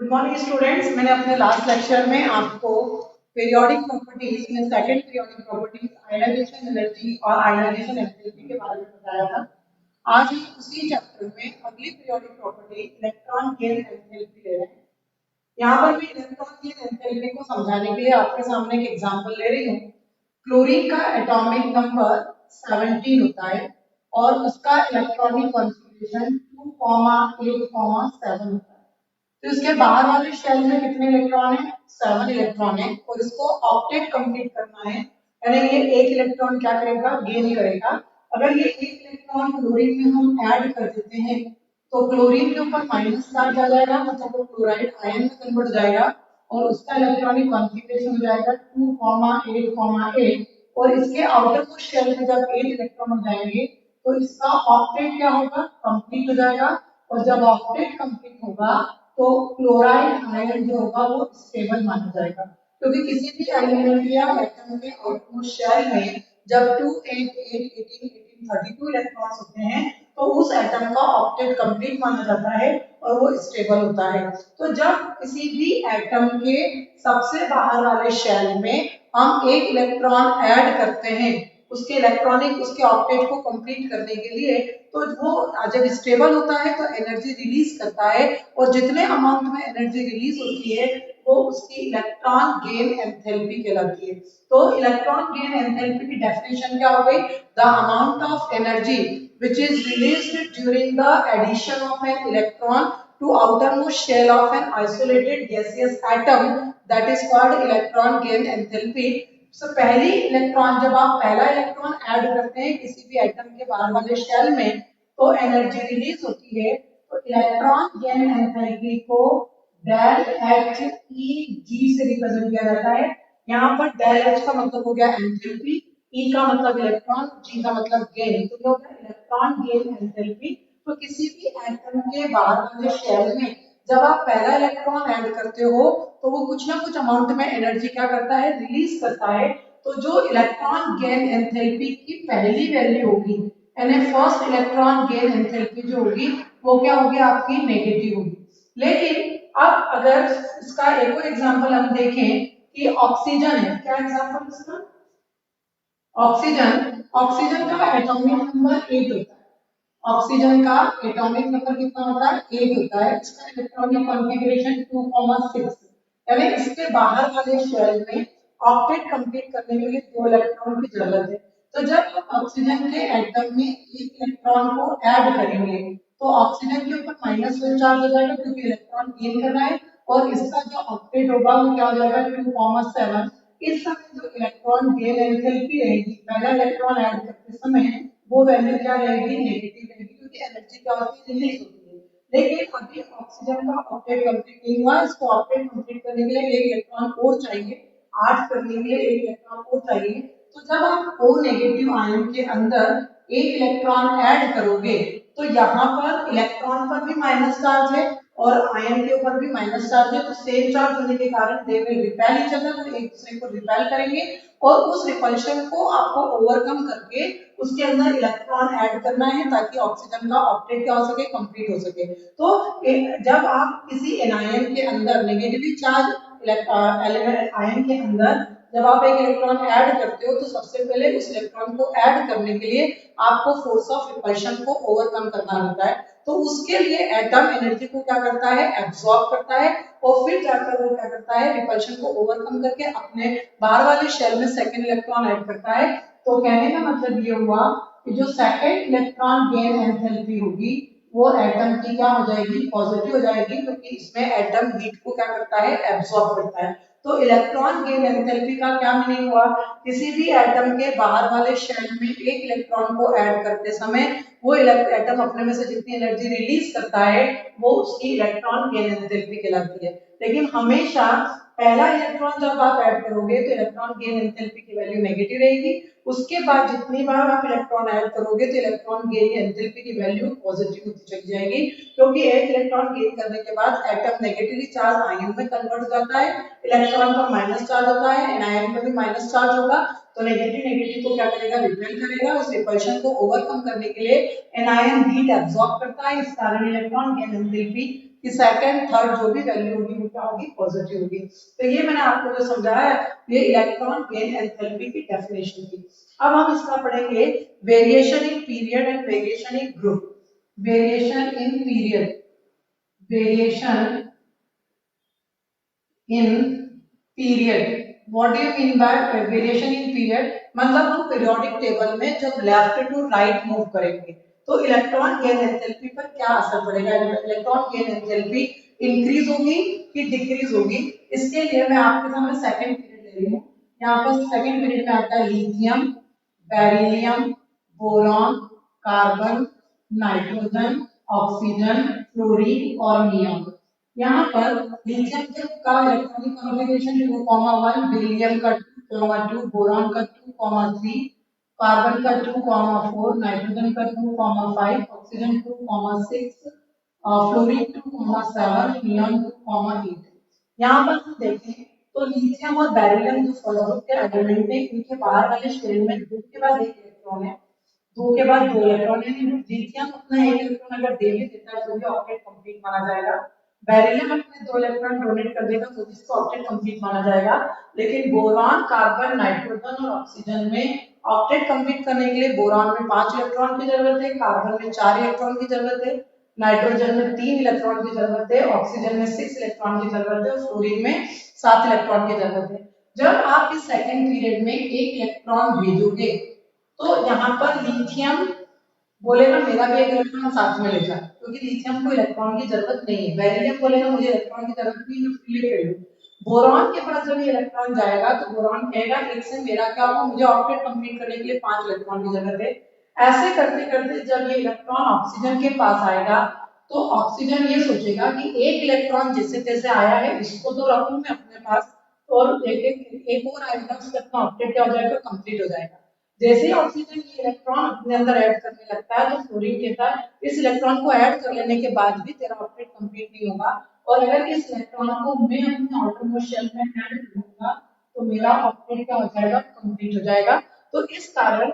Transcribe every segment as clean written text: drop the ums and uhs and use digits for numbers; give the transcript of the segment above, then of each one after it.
Good morning students. मैंने अपने last lecture में आपको पीरियोडिक प्रॉपर्टीज में second periodic properties ionization energy और आयनाइजेशन एंथैल्पी के बारे में बताया था। आज हम उसी चैप्टर में अगली periodic property electron gain enthalpy ले रहे हैं। यहाँ पर भी इलेक्ट्रॉन गेन एंथैल्पी को समझाने के लिए आपके सामने एक एग्जांपल ले रही हूँ। क्लोरीन का एटॉमिक नंबर 17 होता है और उसका इलेक्ट्रॉनिक कॉन्फ़िगरेशन 2,8,7 होता है। तो इसके बाहर वाले शेल में कितने इलेक्ट्रॉन है? 7 इलेक्ट्रॉन है और इसको ऑक्टेट कंप्लीट करना है, यानी ये एक इलेक्ट्रॉन क्या करेगा? गेन करेगा। अगर ये एक इलेक्ट्रॉन क्लोरीन में हम ऐड कर देते हैं तो क्लोरीन के ऊपर माइनस चार्ज आ जाएगा, मतलब वो क्लोराइड आयन में कन्वर्ट हो जाएगा और उसका इलेक्ट्रॉनिक कॉन्फ़िगरेशन हो जाएगा 2,8,8 और इसके आउटर मोस्ट शेल में जब 8 इलेक्ट्रॉन हो जाएंगे तो इसका ऑक्टेट क्या होगा? कंप्लीट हो जाएगा। और जब ऑक्टेट कंप्लीट होगा तो क्लोराइड आयन जो होगा वो स्टेबल माना जाएगा, क्योंकि किसी भी एलिमेंट या एटम के आउटमोस्ट शेल में जब 2, 8, 8, 18, 18, 32 इलेक्ट्रॉन्स होते हैं तो उस एटम का ऑक्टेट कंप्लीट माना जाता है और वो स्टेबल होता है। तो जब किसी भी एटम के सबसे बाहर वाले शेल में हम एक इलेक्ट्रॉन ऐड करते हैं उसके इलेक्ट्रॉनिक उसके ऑक्टेट को कंप्लीट करने के लिए, तो वो जब स्टेबल होता है तो एनर्जी रिलीज करता है और जितने अमाउंट में एनर्जी रिलीज होती है वो उसकी इलेक्ट्रॉन गेन एंथैल्पी कहलाती है। तो इलेक्ट्रॉन गेन एंथैल्पी की डेफिनेशन क्या हो गई? The amount of energy which is released during the addition of an electron to outermost shell of an isolated gaseous atom, that is called electron gain enthalpy. So पहली electron, जब आप पहला electron add करते हैं किसी भी atom के बाहर वाले शेल में तो एनर्जी रिलीज होती है। तो इलेक्ट्रॉन गेन एंथैल्पी को डेल एच ई जी से रिप्रेजेंट किया जाता है। यहाँ पर डेल एच का मतलब हो गया एंथैल्पी, ई का मतलब इलेक्ट्रॉन, जी का मतलब गेन, तो ये हो गया इलेक्ट्रॉन गेन एंथैल्पी। तो किसी भी एटम के बाहर वाले शेल में जब आप पहला इलेक्ट्रॉन ऐड करते हो तो वो कुछ ना कुछ अमाउंट में एनर्जी क्या करता है? रिलीज करता है। तो जो इलेक्ट्रॉन गेन एंथैल्पी की पहली वैल्यू होगी, यानी फर्स्ट इलेक्ट्रॉन गेन एंथैल्पी जो होगी वो क्या होगी? आपकी नेगेटिव होगी। लेकिन अब अगर इसका एक और एग्जांपल हम देखें कि ऑक्सीजन है, क्या एग्जांपल इसका? ऑक्सीजन का एटॉमिक नंबर 8 होता है। ऑक्सीजन का एटॉमिक नंबर कितना होता है? 8 होता है। इसका इलेक्ट्रॉनिक कॉन्फ़िगरेशन 2,6, यानी इसके बाहर वाले शेल में ऑक्टेट कंप्लीट करने के लिए 2 इलेक्ट्रॉन की जरूरत है। तो जब हम ऑक्सीजन के एटम में एक इलेक्ट्रॉन को ऐड करेंगे तो ऑक्सीजन के ऊपर माइनस चार्ज हो जाएगा क्योंकि इलेक्ट्रॉन गेन कर रहा है और इसका जो ऑक्टेट होगा वो क्या हो जाएगा? 2,7। इस समय जो इलेक्ट्रॉन गेन एंथैल्पी रहेगी पहला इलेक्ट्रॉन ऐड करते समय वो वैल्यू क्या रहेगी? नेगेटिव रहेगी, क्योंकि एनर्जी क्या होती है? रिलीज होती है। लेकिन अभी ऑक्सीजन का ऑक्टेट कंप्लीट नहीं हुआ, इसको ऑक्टेट कंप्लीट करने के लिए एक इलेक्ट्रॉन और चाहिए, 8 करने के लिए एक इलेक्ट्रॉन और चाहिए। तो जब आप O नेगेटिव आयन के अंदर एक इलेक्ट्रॉन ऐड करोगे तो यहाँ पर इलेक्ट्रॉन पर भी माइनस चार्ज है और आयन के ऊपर भी माइनस चार्ज है, तो सेम चार्ज होने के कारण they will repel each other, वो एक दूसरे को रिपेल करेंगे और उस रिपल्शन को आपको ओवरकम करके उसके अंदर इलेक्ट्रॉन ऐड करना है ताकि ऑक्सीजन का ऑक्टेट क्या हो सके? कंप्लीट हो सके। तो जब आप किसी एनायन के अंदर नेगेटिवली चार्ज एलिमेंट आयन के अंदर जब आप एक इलेक्ट्रॉन ऐड करते हो तो सबसे पहले उस इलेक्ट्रॉन को ऐड करने के लिए आपको फोर्स ऑफ रिपल्शन को ओवरकम करना होता है। तो उसके लिए एटम एनर्जी को क्या करता है? एब्सॉर्ब करता है और फिर जाकर वो क्या करता है? रिपल्शन को ओवरकम करके अपने बाहर वाले शेल में सेकंड इलेक्ट्रॉन ऐड करता है। तो कहने का मतलब ये हुआ कि जो सेकंड इलेक्ट्रॉन गेन एंथैल्पी होगी वो एटम की क्या हो जाएगी? पॉजिटिव हो जाएगी, क्योंकि इसमें एटम हीट को क्या करता है? एब्सॉर्ब करता है। तो इलेक्ट्रॉन गेन एंथैल्पी का क्या मीनिंग हुआ? किसी भी एटम के बाहर वाले शेल में एक इलेक्ट्रॉन को ऐड करते समय वो एटम अपने में से जितनी एनर्जी रिलीज करता है वो उसकी इलेक्ट्रॉन गेन एंथैल्पी कहलाती है। लेकिन हमेशा पहला इलेक्ट्रॉन जब आप ऐड करोगे तो इलेक्ट्रॉन गेन एंथैल्पी की वैल्यू नेगेटिव रहेगी। उसके बाद जितनी बार आप इलेक्ट्रॉन ऐड करोगे तो इलेक्ट्रॉन गेन एंथैल्पी की वैल्यू पॉजिटिव होती चली जाएगी, क्योंकि एक इलेक्ट्रॉन गेन करने के बाद एटम नेगेटिवली चार्ज आयन में कन्वर्ट हो जाता है, इलेक्ट्रॉन पर माइनस चार्ज होता है, आयन पर भी माइनस चार्ज होगा। तो नेगेटिव नेगेटिव को क्या करेगा, रिपेल करेगा। उस रिपल्शन को ओवरकम करने के लिए एनायन हीट एब्जॉर्ब करता है, इस कारण इलेक्ट्रॉन गेन एंथैल्पी की सेकंड थर्ड जो भी वैल्यू होगी वो क्या होगी, पॉजिटिव होगी। तो ये मैंने आपको जो समझाया ये इलेक्ट्रॉन गेन एंथैल्पी की डेफिनेशन थी। अब हम इसका पढ़ेंगे variation in period and variation in group. Variation in period, variation in period, what do you mean by variation in period? मतलब हम पीरियोडिक टेबल में जब लेफ्ट टू राइट मूव करेंगे तो इलेक्ट्रॉन गेन एंथैल्पी पर क्या असर पड़ेगा, इलेक्ट्रॉन गेन एंथैल्पी इंक्रीज होगी कि डिक्रीज होगी। इसके लिए मैं आपके सामने सेकंड पीरियड ले रही हूँ। यहाँ पर सेकंड पीरियड में आता है lithium, beryllium, boron, carbon, nitrogen, oxygen, fluorine और नियॉन। यहाँ पर लिथियम का इलेक्ट्रॉनिक कॉन्फ़िगरेशन 2,1, बेरिलियम का 2,2, बोरॉन का 2,3, कार्बन का 2,4, नाइट्रोजन का 2,5, ऑक्सीजन 2,6, फ्लोरीन 2,7, नियॉन 2,8। यहाँ पर हम देखें तो लिथियम और बेरिलियम जो फॉलोअर के एलिमेंट है, इनके बाहर वाले शेल में दो के बाद एक इलेक्ट्रॉन है, दो के बाद दो इलेक्ट्रॉन है। लिथियम अपना एक इलेक्ट्रॉन अगर दे भी देता है तो भी ऑक्टेट कंप्लीट माना जाएगा। बेरिलियम अपने दो इलेक्ट्रॉन डोनेट कर देगा तो इसको ऑक्टेट कंप्लीट माना जाएगा। लेकिन बोरॉन, कार्बन, नाइट्रोजन और ऑक्सीजन में ऑक्टेट कंप्लीट करने के लिए बोरॉन में 5 इलेक्ट्रॉन की जरूरत है, कार्बन में 4 इलेक्ट्रॉन की जरूरत है, नाइट्रोजन में 3 इलेक्ट्रॉन की जरूरत है, ऑक्सीजन में 6 इलेक्ट्रॉन की जरूरत है और फ्लोरीन में 7 इलेक्ट्रॉन की जरूरत है। जब आप इस सेकंड पीरियड में एक इलेक्ट्रॉन भेजोगे तो यहाँ पर लिथियम बोलेगा मेरा भी एक इलेक्ट्रॉन साथ में ले जा, क्योंकि लिथियम को इलेक्ट्रॉन की जरूरत नहीं है। बेरिलियम बोलेगा मुझे इलेक्ट्रॉन की जरूरत नहीं है, मैं फ्री कर लूं। बोरॉन के पास जब ये इलेक्ट्रॉन जाएगा तो बोरॉन कहेगा एक से मेरा क्या होगा, मुझे ऑक्टेट कंप्लीट करने के लिए 5 इलेक्ट्रॉन की जरूरत है। ऐसे करते करते जब ये इलेक्ट्रॉन ऑक्सीजन के पास आएगा तो ऑक्सीजन ये सोचेगा कि एक इलेक्ट्रॉन जिससे तैसे आया है इसको तो रखूं मैं अपने पास, और एक और आएगा उसका अपना ऑक्टेट क्या हो जाएगा, कंप्लीट हो जाएगा। जैसे ही ऑक्सीजन ये इलेक्ट्रॉन अपने अंदर ऐड करने लगता है तो फ्लोरीन कहता है इस इलेक्ट्रॉन को ऐड कर लेने के बाद भी तेरा ऑक्टेट कंप्लीट नहीं होगा, और अगर इस इलेक्ट्रॉन को मैं अपने आउटरमोस्ट शेल में ऐड करूंगा तो मेरा ऑक्टेट क्या हो जाएगा, कंप्लीट हो जाएगा। तो इस कारण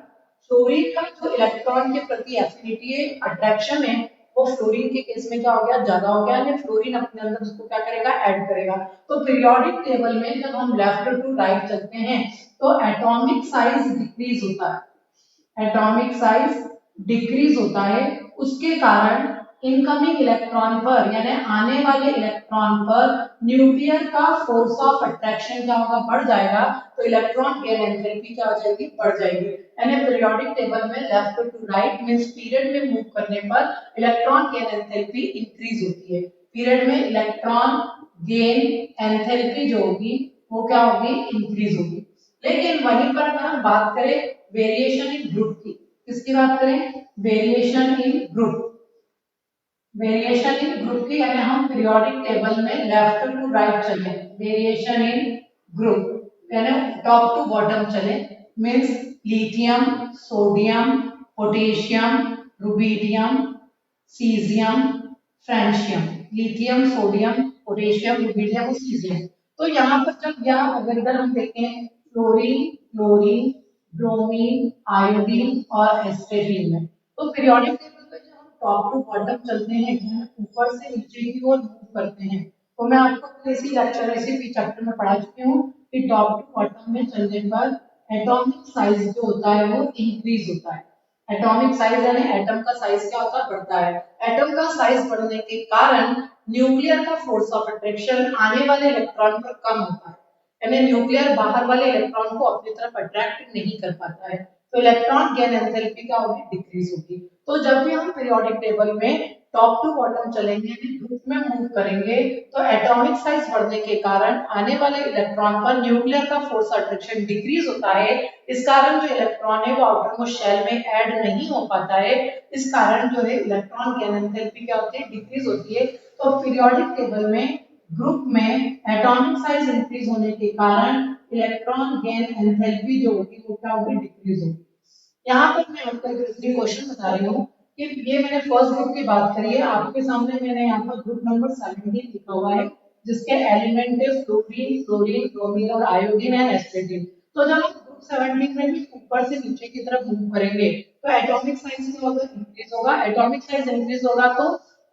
फ्लोरीन का जो इलेक्ट्रॉन के प्रति एफिनिटी है, अट्रैक्शन है, वो फ्लोरीन के केस में क्या हो गया, ज्यादा हो गया, यानी फ्लोरीन अपने अंदर उसको क्या करेगा, ऐड करेगा। तो पीरियोडिक टेबल में जब हम लेफ्ट टू राइट चलते हैं तो एटॉमिक साइज डिक्रीज होता है, एटॉमिक साइज डिक्रीज होता है। उसके कारण इनकमिंग इलेक्ट्रॉन पर यानी आने वाले इलेक्ट्रॉन पर न्यूक्लियर का फोर्स ऑफ अट्रैक्शन क्या होगा, बढ़ जाएगा। तो इलेक्ट्रॉन गेन एंथैल्पी क्या हो जाएगी, बढ़ जाएगी। यानी पीरियोडिक टेबल में left to right means period में मूव करने पर इलेक्ट्रॉन गेन एंथैल्पी इंक्रीज होती है। पीरियड में इलेक्ट्रॉन गेन एंथैल्पी जो होगी वो क्या होगी, इंक्रीज होगी। लेकिन वहीं पर अगर हम बात करें वेरिएशन इन ग्रुप की, किसकी बात करें, variation in group, variation in group की, यानी हम पीरियोडिक टेबल में लेफ्ट टू राइट चले, वेरिएशन इन ग्रुप यानी टॉप टू बॉटम चले, means lithium, sodium, potassium, rubidium, caesium, francium, lithium, sodium, potassium, rubidium और सीजियम। तो यहाँ पर जब यहाँ अगर इधर हम देखें फ्लोरीन, क्लोरीन, ब्रोमीन, आयोडीन और एस्टेटिन में, तो पीरियोडिक टेबल में जब हम टॉप टू बॉटम चलते हैं, ऊपर से नीचे की ओर मूव करते हैं, तो मैं आपको इसी लेक्चर इसी चैप्टर में पढ़ा चुकी हूँ कि टॉप टू बॉटम में चलने पर एटॉमिक साइज जो होता है वो इंक्रीज होता है। एटॉमिक साइज यानी एटम का साइज क्या होता है, बढ़ता है। एटम का साइज बढ़ने के कारण न्यूक्लियर का फोर्स ऑफ अट्रैक्शन आने वाले इलेक्ट्रॉन पर कम होता है, यानी न्यूक्लियर बाहर वाले इलेक्ट्रॉन को अपनी तरफ अट्रैक्ट नहीं कर पाता है, तो इलेक्ट्रॉन गेन एंथैल्पी क्या होगी, डिक्रीज होगी। तो जब भी हम पीरियोडिक टेबल में टॉप टू बॉटम चलेंगे यानी ग्रुप में मूव करेंगे तो एटॉमिक साइज बढ़ने के कारण आने वाले इलेक्ट्रॉन पर न्यूक्लियर का फोर्स अट्रैक्शन डिक्रीज होता है। इस कारण जो इलेक्ट्रॉन है वो आउटरमोस्ट शेल में ऐड नहीं हो पाता है, इस कारण जो है इलेक्ट्रॉन गेन एंथैल्पी क्या होती है, डिक्रीज होती है। तो पीरियोडिक टेबल में ग्रुप में एटॉमिक साइज इंक्रीज होने के कारण इलेक्ट्रॉन गेन एंथैल्पी जो होगी वो क्या होगी, डिक्रीज होगी। यहाँ पर मैं आपको एक क्वेश्चन बता रही हूँ कि ये मैंने फर्स्ट ग्रुप की बात करी है, आपके सामने मैंने यहाँ पर ग्रुप नंबर 17 लिखा हुआ है जिसके एलिमेंट है फ्लोरीन, क्लोरीन, ब्रोमीन और आयोडीन एंड एस्टेटिन। तो जब हम ग्रुप ग्रुप 17 में भी ऊपर से नीचे की तरफ मूव करेंगे तो एटॉमिक साइज क्या होगा, इंक्रीज होगा। एटॉमिक साइज इंक्रीज होगा तो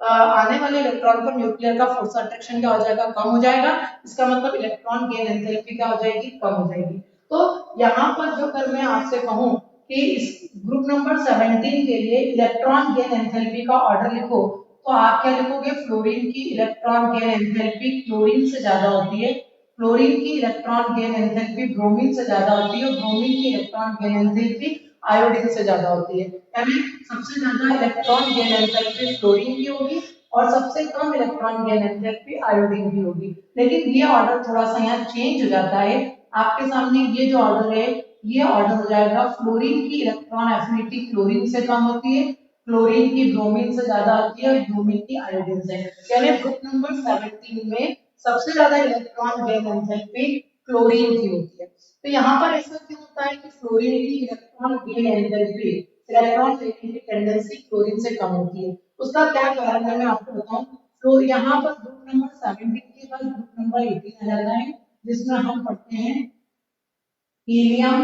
आने वाले इलेक्ट्रॉन पर न्यूक्लियर का फोर्स अट्रैक्शन क्या हो जाएगा, कम हो जाएगा। इसका मतलब इलेक्ट्रॉन गेन एंथैल्पी क्या हो जाएगी, कम हो जाएगी। तो यहाँ पर जो अगर मैं आपसे कहूँ कि इस ग्रुप नंबर 17 के लिए इलेक्ट्रॉन गेन एंथैल्पी का ऑर्डर लिखो तो आप क्या लिखोगे, फ्लोरीन की इलेक्ट्रॉन गेन एंथैल्पी क्लोरीन से ज्यादा होती है, फ्लोरीन की इलेक्ट्रॉन गेन एंथैल्पी ब्रोमीन से ज्यादा होती है और ब्रोमीन की इलेक्ट्रॉन गेन एंथैल्पी आयोडीन से ज्यादा होती है। यानी सबसे ज्यादा इलेक्ट्रॉन गेन एंथैल्पी फ्लोरीन की होगी और सबसे कम इलेक्ट्रॉन गेन एंथैल्पी आयोडीन की होगी। लेकिन ये ऑर्डर थोड़ा सा यहाँ चेंज हो जाता है। आपके सामने ये जो ऑर्डर है ये ऑर्डर हो जाएगा, फ्लोरीन की इलेक्ट्रॉन एफिनिटी क्लोरीन से कम होती है, क्लोरीन की ब्रोमीन से ज्यादा होती है और ब्रोमीन की आयोडीन से। यानी ग्रुप नंबर 17 में सबसे ज्यादा इलेक्ट्रॉन गेन एंथैल्पी क्लोरीन की होती है। तो यहाँ पर ऐसा क्यों होता है कि फ्लोरीन की इलेक्ट्रॉन गेन एंथैल्पी, इलेक्ट्रॉन लेने की टेंडेंसी क्लोरीन से कम होती है, उसका क्या कारण है मैं आपको बताऊं। तो यहाँ पर ग्रुप नंबर 17 के बाद ग्रुप नंबर 18 आ जाता है जिसमें हम पढ़ते हैं helium,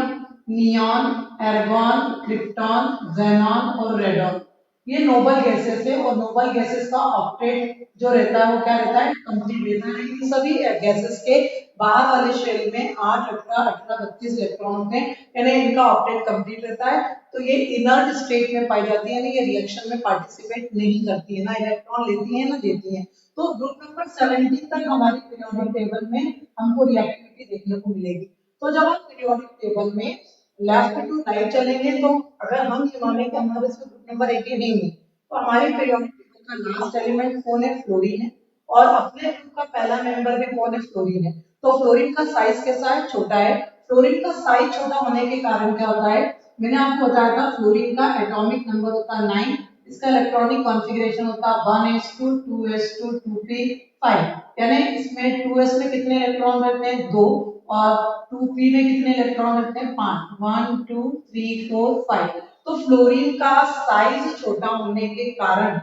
neon, argon, krypton, xenon और रेडॉन। ये नोबल गैसेस है और नोबल गैसेस का ऑक्टेट जो रहता है वो क्या रहता है, कंप्लीट रहता है। इन सभी गैसेस के बाहर वाले शेल में 8, 18, 18, 32 इलेक्ट्रॉन होते हैं, यानी इनका ऑक्टेट कंप्लीट रहता है। तो ये इनर्ट स्टेट में पाई जाती है, यानी ये रिएक्शन में पार्टिसिपेट नहीं करती है, ना इलेक्ट्रॉन लेती है ना देती है। तो ग्रुप नंबर 17 तक हमारी पीरियोडिक टेबल में हमको रिएक्टिविटी देखने को मिलेगी। तो जब हम पीरियोडिक टेबल में लेफ्ट टू राइट चलेंगे तो अगर हम ये माने कि हमारे इसमें ग्रुप नंबर 18 नहीं है तो हमारी पीरियोडिक टेबल का लास्ट एलिमेंट कौन है, फ्लोरीन है। और अपने ग्रुप का पहला मेंबर भी कौन है, फ्लोरीन है। तो फ्लोरीन का साइज कैसा है, छोटा है। फ्लोरीन का साइज छोटा होने के कारण क्या होता है, मैंने आपको बताया था फ्लोरीन का एटॉमिक नंबर होता है 9, इसका इलेक्ट्रॉनिक कॉन्फ़िगरेशन होता है 1s2 2s2 2p5। यानी इसमें 2s में कितने इलेक्ट्रॉन रहते हैं, 2, और 2p में कितने इलेक्ट्रॉन रहते हैं, 5, 1 2 3 4 5। तो फ्लोरीन का साइज छोटा होने के कारण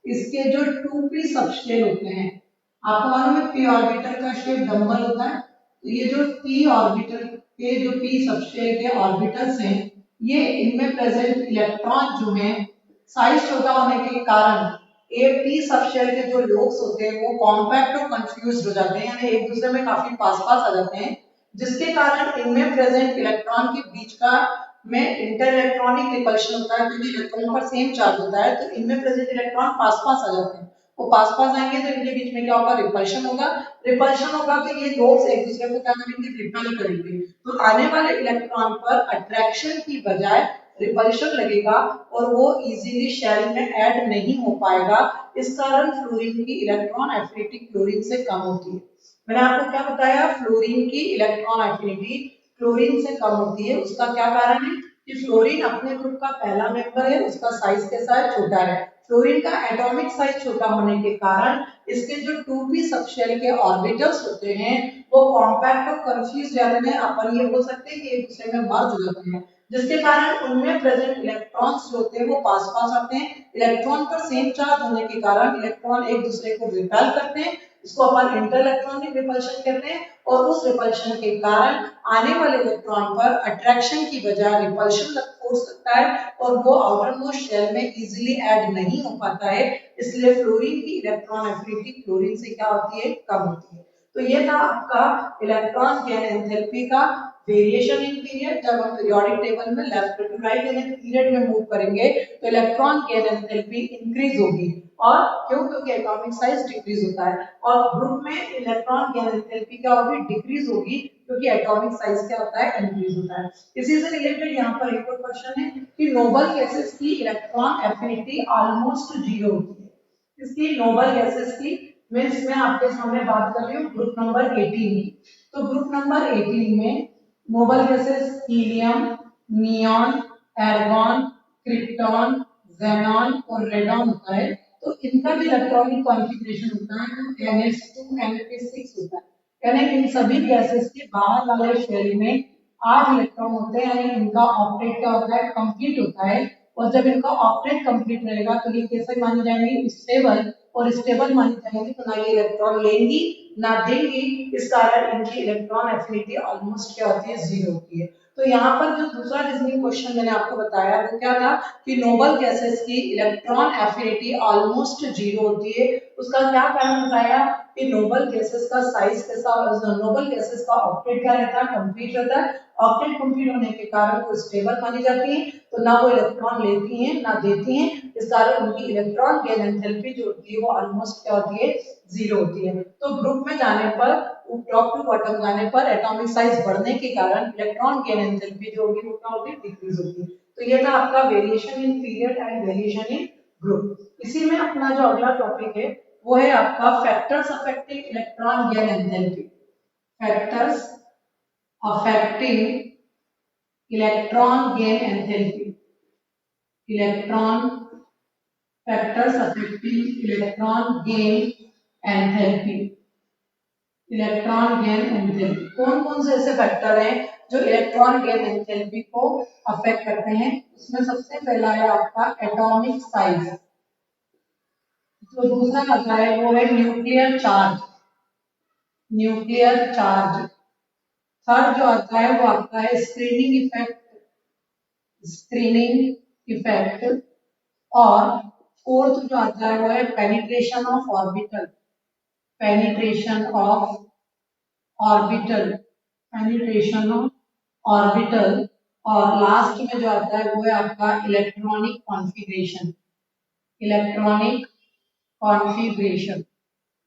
इसके जो 2p सबशेल होते हैं, आपको मालूम है p ऑर्बिटल का शेप डंबल होता है। तो ये जो p ऑर्बिटल के जो p सबशेल के ऑर्बिटल्स हैं, ये इनमें प्रेजेंट इलेक्ट्रॉन जो हैं साइज छोटा होने के कारण ए पी सबशेल के जो लोब्स होते हैं वो कॉम्पैक्ट और कंफ्यूज्ड हो जाते हैं, यानी एक दूसरे में काफी पास पास आ जाते हैं, जिसके कारण इनमें प्रेजेंट इलेक्ट्रॉन के बीच का में इंटर इलेक्ट्रॉनिक रिपल्शन होता है, क्योंकि इलेक्ट्रॉन पर सेम चार्ज होता है तो इनमें प्रेजेंट इलेक्ट्रॉन पास पास आ जाते हैं। वो पास पास आएंगे तो इनके बीच में क्या होगा, रिपल्शन होगा। रिपल्शन होगा तो ये लोब्स एक दूसरे को क्या करेंगे, रिपेल करेंगे। तो आने वाले इलेक्ट्रॉन पर अट्रैक्शन की बजाय रिपल्शन लगेगा और वो इजीली शेल में ऐड नहीं हो पाएगा। इस कारण फ्लोरीन की इलेक्ट्रॉन एफिनिटी क्लोरीन से कम होती है। मैंने आपको क्या बताया, फ्लोरीन की इलेक्ट्रॉन एफिनिटी क्लोरीन से कम होती है। उसका क्या कारण है कि फ्लोरीन अपने ग्रुप का पहला मेंबर है, उसका साइज कैसा है, छोटा है। फ्लोरीन का एटॉमिक साइज छोटा होने के कारण इसके जो 2p सबशेल के ऑर्बिटल्स होते हैं वो कॉम्पैक्ट और कंफ्यूज जाते हैं, अपन ये बोल सकते हैं कि एक दूसरे में मर्ज हो जाते हैं, जिसके कारण उनमें प्रेजेंट इलेक्ट्रॉन्स जो होते हैं वो पास पास आते हैं। इलेक्ट्रॉन पर सेम चार्ज होने के कारण इलेक्ट्रॉन एक दूसरे को रिपेल करते हैं, इसको अपन इंटर इलेक्ट्रॉनिक रिपल्शन कहते हैं। और उस रिपल्शन के कारण आने वाले इलेक्ट्रॉन पर अट्रैक्शन की बजाय रिपल्शन फोर्स लगता है और वो आउटर मोस्ट शेल में इजीली ऐड नहीं हो पाता है। इसलिए फ्लोरीन की इलेक्ट्रॉन एफिनिटी क्लोरीन से क्या होती है, कम होती है। तो ये था आपका इलेक्ट्रॉन गेन एंथैल्पी का वेरिएशन इन पीरियड। जब हम पीरियोडिक टेबल में लेफ्ट टू राइट यानी पीरियड में मूव करेंगे तो इलेक्ट्रॉन गेन एंथैल्पी इंक्रीज होगी। और क्यों, क्योंकि एटॉमिक साइज डिक्रीज होता है। और ग्रुप में इलेक्ट्रॉन गेन एंथैल्पी क्या होगी, डिक्रीज होगी, क्योंकि एटॉमिक साइज क्या होता है, इंक्रीज होता है। इसी से रिलेटेड यहाँ पर एक और क्वेश्चन है कि नोबल गैसेस की इलेक्ट्रॉन एफिनिटी ऑलमोस्ट जीरो होती है। इसकी नोबल गैसेस की मींस मैं आपके सामने बात कर रही हूँ ग्रुप नंबर 18 की। तो ग्रुप नंबर 18 में noble gases helium, neon, argon, krypton, xenon और रेडॉन होता है। तो इनका भी इलेक्ट्रॉनिक कॉन्फ़िगरेशन होता है NH2 NP6 होता है। यानी इन सभी गैसेस के बाहर वाले शेल में 8 इलेक्ट्रॉन होते हैं, यानी इनका ऑक्टेट क्या होता है, कंप्लीट होता है। और जब इनका ऑक्टेट कंप्लीट रहेगा तो ये कैसे मानी जाएंगी, स्टेबल। और स्टेबल मानी जाएंगी तो ना ये इलेक्ट्रॉन लेंगी ना देंगी, इस कारण इनकी इलेक्ट्रॉन एफिनिटी ऑलमोस्ट क्या होती है, जीरो होती है। तो यहाँ पर जो दूसरा रीजनिंग क्वेश्चन मैंने आपको बताया वो क्या था कि नोबल गैसेस की इलेक्ट्रॉन एफिनिटी ऑलमोस्ट जीरो होती है। उसका क्या कारण बताया कि नोबल गैसेस का साइज कैसा, नोबल गैसेस का ऑक्टेट क्या रहता है, कंप्लीट रहता है। ऑक्टेट कंप्लीट होने के कारण वो स्टेबल मानी जाती है, तो ना वो इलेक्ट्रॉन लेती हैं ना देती हैं, इस कारण उनकी इलेक्ट्रॉन गेन एंथैल्पी जो होती है वो ऑलमोस्ट क्या होती है, जीरो होती है। तो ग्रुप में जाने पर, टॉप टू बॉटम जाने पर एटॉमिक साइज बढ़ने के कारण इलेक्ट्रॉन गेन एंथैल्पी जो होगी वो क्या होगी, डिक्रीज होगी। तो ये था आपका variation in period and variation in group. इसी में अपना जो अगला टॉपिक है वो है आपका factors affecting electron gain enthalpy. Factors affecting electron gain enthalpy. Electron factors affecting electron gain enthalpy. Electron gain enthalpy कौन कौन से ऐसे फैक्टर हैं जो इलेक्ट्रॉन गेन एंथैल्पी को अफेक्ट करते हैं? उसमें सबसे पहला है आपका एटॉमिक साइज। जो दूसरा आता है वो है nuclear charge. Nuclear charge. Third जो आता है वो आपका है स्क्रीनिंग इफेक्ट। Screening effect. और फोर्थ जो आता है वो है penetration of orbital. Penetration of orbital. Penetration of orbital. और लास्ट में जो आता है वो है आपका electronic configuration. Electronic configuration.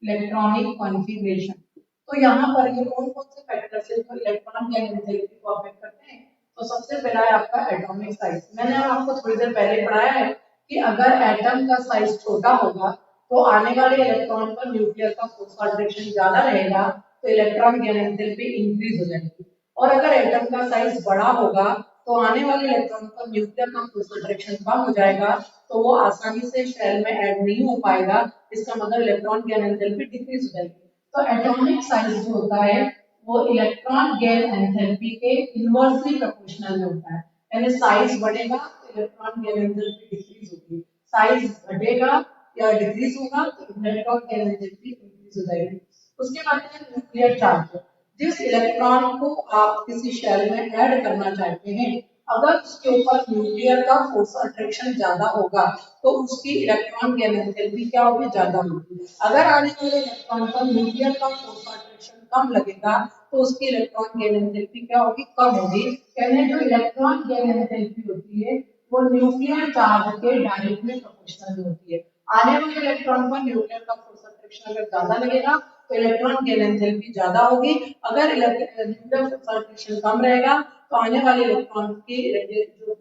Electronic configuration. तो यहाँ पर ये कौन कौन से फैक्टर्स है जो इलेक्ट्रॉन गेन एंथैल्पी को अफेक्ट करते हैं? तो सबसे पहला है आपका एटॉमिक साइज। मैंने आपको थोड़ी देर पहले पढ़ाया है कि अगर एटम का साइज छोटा होगा तो आने वाले इलेक्ट्रॉन पर न्यूक्लियर का फोर्स अट्रैक्शन ज्यादा रहेगा, तो इलेक्ट्रॉन गेन एंथैल्पी इंक्रीज हो जाएगी। और अगर एटम का साइज बड़ा होगा तो आने वाले इलेक्ट्रॉन पर न्यूक्लियर का फोर्स अट्रैक्शन कम हो जाएगा, तो वो आसानी से शेल में ऐड नहीं हो पाएगा। इसका मतलब इलेक्ट्रॉन गेन एंथैल्पी डिक्रीज हो जाएगी। तो एटॉमिक साइज जो होता है वो इलेक्ट्रॉन गेन एंथैल्पी के इनवर्सली प्रोपोर्शनल में होता है। यानी साइज बढ़ेगा तो इलेक्ट्रॉन गेन एंथैल्पी डिक्रीज होगी, साइज घटेगा या डिक्रीज होगा तो इलेक्ट्रॉन गेन एंथैल्पी इंक्रीज हो जाएगी। उसके बाद है न्यूक्लियर चार्ज। जिस इलेक्ट्रॉन को आप किसी शेल में ऐड करना चाहते हैं, अगर उसके ऊपर न्यूक्लियर का फोर्स अट्रैक्शन ज्यादा होगा तो उसकी इलेक्ट्रॉन गेन एंथैल्पी क्या होगी, ज्यादा होगी। अगर आने वाले इलेक्ट्रॉन पर न्यूक्लियर का फोर्स अट्रैक्शन कम लगेगा तो उसकी इलेक्ट्रॉन गेन एंथैल्पी क्या होगी, कम होगी। यानी जो इलेक्ट्रॉन गेन एंथैल्पी होती है वो न्यूक्लियर चार्ज के डायरेक्टली प्रोपोर्शनल होती है। आने वाले इलेक्ट्रॉन पर न्यूक्लियर का फोर्स अट्रैक्शन अगर ज्यादा लगेगा तो इलेक्ट्रॉन गेन एंथैल्पी ज्यादा होगी। अगर न्यूक्लियर फोर्स अट्रैक्शन कम रहेगा तो आने वाले इलेक्ट्रॉन की जो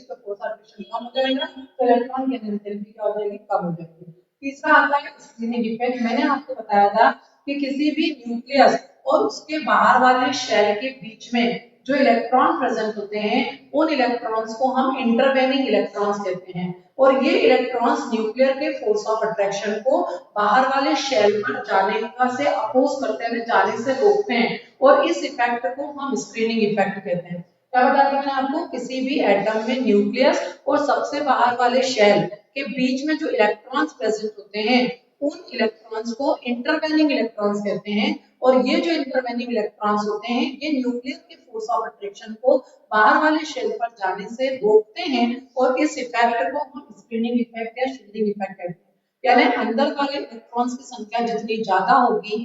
फोर्स अट्रैक्शन कम हो जाएगा तो इलेक्ट्रॉन गेन एंथैल्पी क्या हो जाएगी, कम हो जाएगी। तीसरा आता है स्क्रीनिंग इफेक्ट। मैंने आपको बताया था कि किसी भी न्यूक्लियस और उसके बाहर वाले शेल के बीच में जो इलेक्ट्रॉन प्रेजेंट होते हैं उन इलेक्ट्रॉन्स को हम इंटरवेनिंग इलेक्ट्रॉन्स कहते हैं। और ये इलेक्ट्रॉन्स न्यूक्लियर के फोर्स ऑफ अट्रैक्शन को बाहर वाले शेल पर जाने का से अपोज करते हैं, जाने से रोकते हैं। और इस इफेक्ट को हम स्क्रीनिंग इफेक्ट कहते हैं। क्या बताया मैंने आपको, किसी भी एटम में न्यूक्लियस और सबसे बाहर वाले शेल के बीच में जो इलेक्ट्रॉन्स प्रेजेंट होते हैं उन इलेक्ट्रॉन्स को इंटरवेनिंग इलेक्ट्रॉन्स कहते हैं। और ये जो इंटरवेनिंग इलेक्ट्रॉन्स होते हैं ये न्यूक्लियस के फोर्स ऑफ अट्रैक्शन को बाहर वाले शेल पर जाने से रोकते हैं। और इस इफेक्ट को हम स्क्रीनिंग इफेक्ट या शील्डिंग इफेक्ट कहते हैं। यानी अंदर वाले इलेक्ट्रॉन्स की संख्या जितनी ज्यादा होगी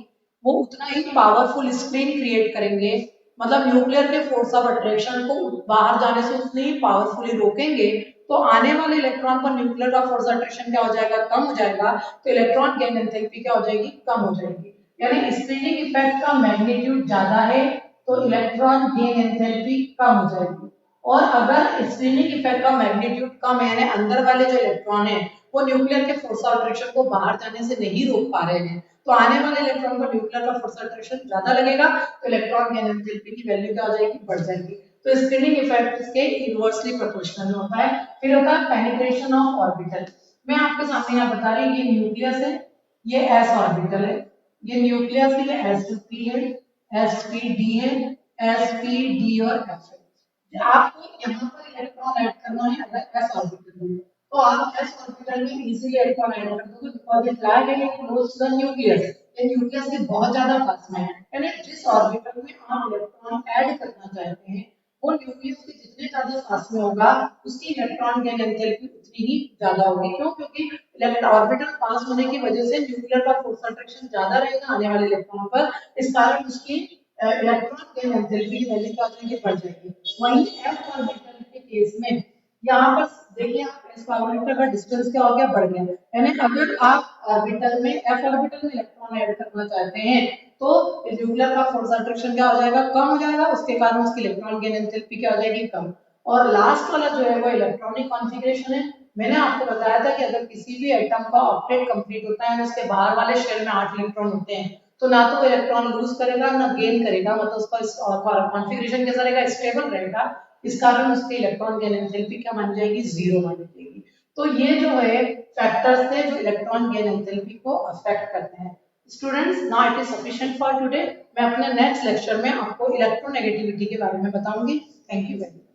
वो उतना ही पावरफुल स्क्रीन क्रिएट करेंगे। मतलब न्यूक्लियर के फोर्स ऑफ अट्रैक्शन को बाहर जाने से उतनी ही पावरफुली रोकेंगे, तो आने वाले इलेक्ट्रॉन पर न्यूक्लियर का फोर्स अट्रैक्शन क्या हो जाएगा, कम हो जाएगा। तो इलेक्ट्रॉन गेन एंथैल्पी क्या हो जाएगी, कम हो जाएगी। यानी स्क्रीनिंग इफेक्ट का मैग्नीट्यूड ज्यादा है तो इलेक्ट्रॉन गेन एंथैल्पी कम हो जाएगी। और अगर स्क्रीनिंग इफेक्ट का मैग्नीट्यूड कम है यानी अंदर वाले जो इलेक्ट्रॉन है वो न्यूक्लियर के फोर्स ऑफ अट्रैक्शन को बाहर जाने से नहीं रोक पा रहे हैं, तो आने वाले इलेक्ट्रॉन को न्यूक्लियर का फोर्स अट्रैक्शन ज्यादा लगेगा तो इलेक्ट्रॉन गेन एंथैल्पी की वैल्यू क्या हो जाएगी, बढ़ जाएगी। तो स्क्रीनिंग इफेक्ट इसके इनवर्सली प्रोपोर्शनल होता है। फिर होता है पेनिट्रेशन ऑफ ऑर्बिटल। मैं आपके सामने यहाँ बता रही हूँ ये न्यूक्लियस है, ये एस ऑर्बिटल है, ये न्यूक्लियस है, ये sp है, sp_d है, sp_d और f है। आपको यहाँ पर इलेक्ट्रॉन ऐड करना है अगर s ऑर्बिटल में, तो आप s ऑर्बिटल में इजीली इलेक्ट्रॉन ऐड कर दोगे because it lies very close to the nucleus. ये न्यूक्लियस के बहुत ज्यादा पास में है। यानी जिस ऑर्बिटल में आप इलेक्ट्रॉन ऐड करना चाहते हैं वो न्यूक्लियस के जितने ज्यादा पास में होगा उसकी इलेक्ट्रॉन गेन एंथैल्पी उतनी ही ज्यादा होगी। क्यों? क्योंकि ऑर्बिटल पास होने की वजह से न्यूक्लियर का फोर्स अट्रैक्शन ज्यादा रहेगा आने वाले इलेक्ट्रॉन पर, इस कारण उसकी इलेक्ट्रॉन गेन एंथैल्पी की वैल्यू क्या होगी, बढ़ जाएगी। वहीं एफ ऑर्बिटल के केस में यहाँ पर देखिए आप एस ऑर्बिटल का डिस्टेंस क्या हो गया, बढ़ गया। यानी अगर आप ऑर्बिटल में एफ ऑर्बिटल में इलेक्ट्रॉन ऐड करना चाहते हैं तो न्यूक्लियर का फोर्स अट्रैक्शन क्या हो जाएगा, कम हो जाएगा, उसके कारण उसकी इलेक्ट्रॉन गेन एंथैल्पी क्या हो जाएगी, कम। और लास्ट वाला जो है वो इलेक्ट्रॉनिक कॉन्फ़िगरेशन है। मैंने आपको बताया था कि अगर किसी भी एटम का ऑक्टेट कंप्लीट होता है उसके बाहर वाले शेल में 8 इलेक्ट्रॉन होते हैं, तो ना तो वो इलेक्ट्रॉन लूज करेगा ना गेन करेगा, मतलब उसका कॉन्फ़िगरेशन कैसा रहेगा, स्टेबल रहेगा। इस कारण उसकी इलेक्ट्रॉन गेन एंथैल्पी क्या मान जाएगी, 0 मान जाएगी। तो ये जो है फैक्टर्स थे जो इलेक्ट्रॉन गेन एंथैल्पी को अफेक्ट करते हैं। Students, now it is sufficient for today. मैं अपने नेक्स्ट लेक्चर में आपको इलेक्ट्रोनेगेटिविटी के बारे में बताऊंगी। Thank you very much.